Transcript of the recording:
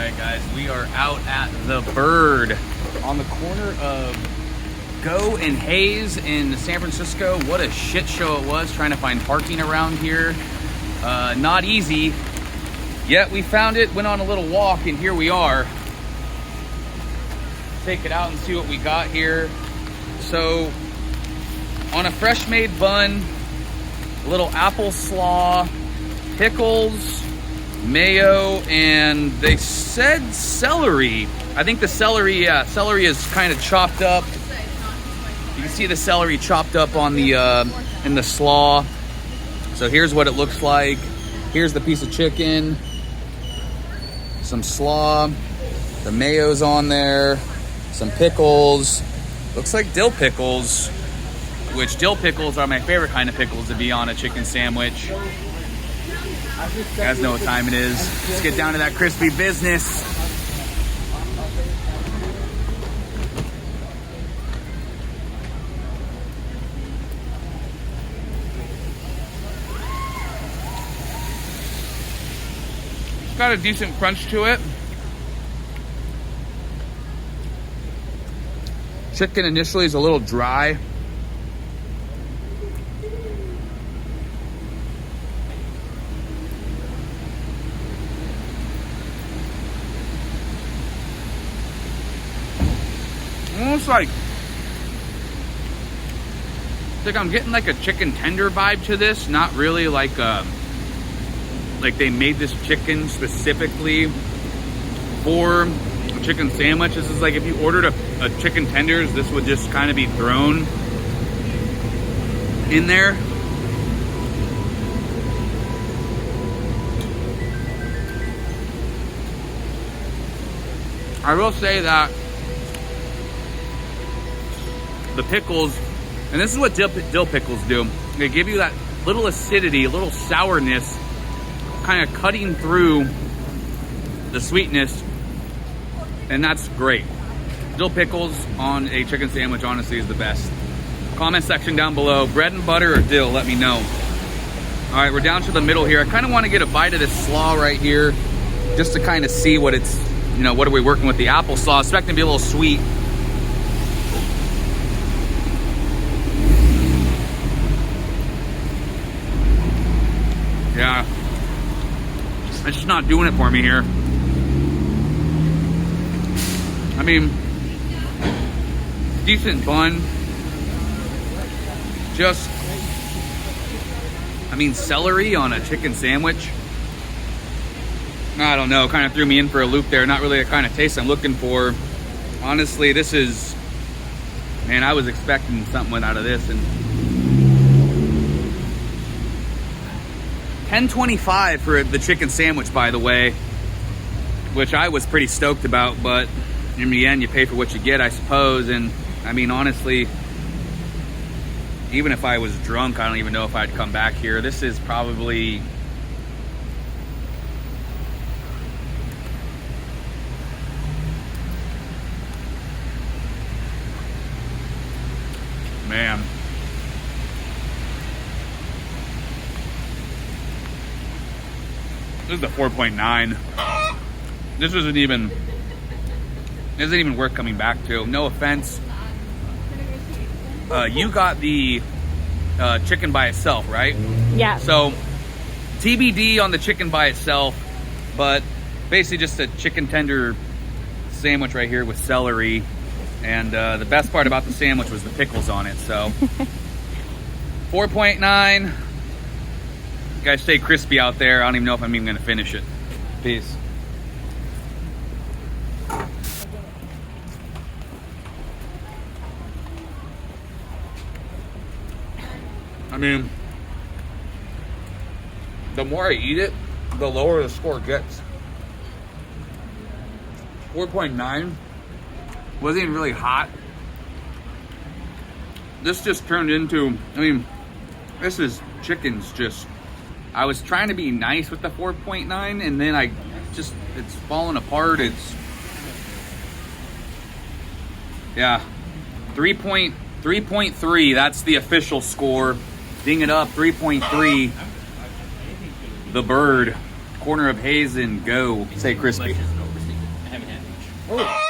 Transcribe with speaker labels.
Speaker 1: right, guys, we are out at the Bird on the corner of Go and Hayes in San Francisco. What a shit show it was trying to find parking around here. Not easy. Yet we found it, went on a little walk, and here we are. Take it out and see what we got here. So, on a fresh made bun, a little apple slaw, pickles, mayo, and they said celery. I think the celery is kind of chopped up. You can see the celery chopped up on the in the slaw. So here's what it looks like. Here's the piece of chicken, some slaw, the mayo's on there, some pickles. Looks like dill pickles, which dill pickles are my favorite kind of pickles to be on a chicken sandwich. You guys know what time it is. Let's get down to that crispy business. It's got a decent crunch to it. Chicken initially is a little dry. Almost like I'm getting like a chicken tender vibe to this. Not really like they made this chicken specifically for a chicken sandwich. This is like if you ordered a chicken tenders, this would just kind of be thrown in there. I will say that the pickles, and this is what dill pickles do, they give you that little acidity, a little sourness, kind of cutting through the sweetness, and that's great. Dill pickles on a chicken sandwich honestly is the best. Comment section down below, bread and butter or dill, let me know. All right, we're down to the middle here. I kind of want to get a bite of this slaw right here, just to kind of see what it's, you know, what are we working with. The apple slaw, expecting to be a little sweet. Yeah, it's just not doing it for me here. I mean, decent bun. Just, I mean, celery on a chicken sandwich. I don't know, kind of threw me in for a loop there. Not really the kind of taste I'm looking for. Honestly, this is, man, I was expecting something out of this, and $10.25 for the chicken sandwich, by the way, which I was pretty stoked about, but in the end, you pay for what you get, I suppose. And I mean, honestly, even if I was drunk, I don't even know if I'd come back here. This is probably, man, this is a 4.9. This isn't even worth coming back to. No offense. You got the chicken by itself, right?
Speaker 2: Yeah.
Speaker 1: So TBD on the chicken by itself, but basically just a chicken tender sandwich right here with celery. And the best part about the sandwich was the pickles on it. So 4.9. You guys stay crispy out there. I don't even know if I'm even gonna finish it. Peace. I mean, the more I eat it, the lower the score gets. 4.9 wasn't even really hot. This just turned into, I mean, this is chicken's just, I was trying to be nice with the 4.9, and then it's falling apart. It's, yeah, 3.3, that's the official score. Ding it up, 3.3. The Bird, corner of Hayes and Go. Say crispy.
Speaker 2: Oh.